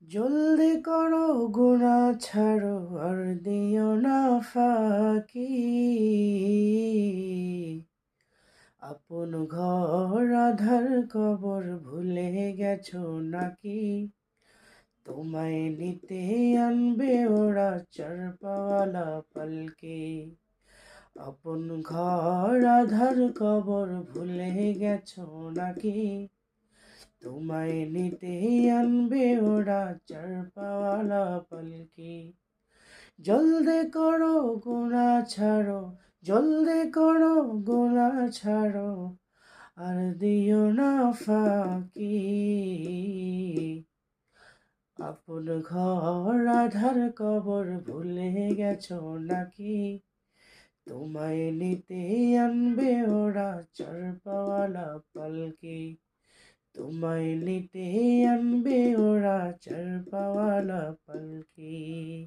জলদি করো গুনাহ ছাড়ো আর দিও না ফাঁকি। আপন ঘর আঁধার কবর ভুলে গেছো নাকি? তোমায় নিতে আনবে ওরা চার পাওয়ালা পালকি। আপন ঘর আঁধার কবর ভুলে গেছো নাকি? তোমায় নিতে আনবে ওরা চার পাওয়ালা পালকি। জলদি করো গুনাহ ছাড়ো, জলদি করো গুনাহ ছাড়ো আর দিও না ফাঁকি। আপন ঘর আঁধার কবর ভুলে গেছো নাকি? তোমায় নিতে আনবে ওরা চার পাওয়ালা পালকি। তোমায় নিতে আনবে ওরা চার পাওয়ালা পালকি।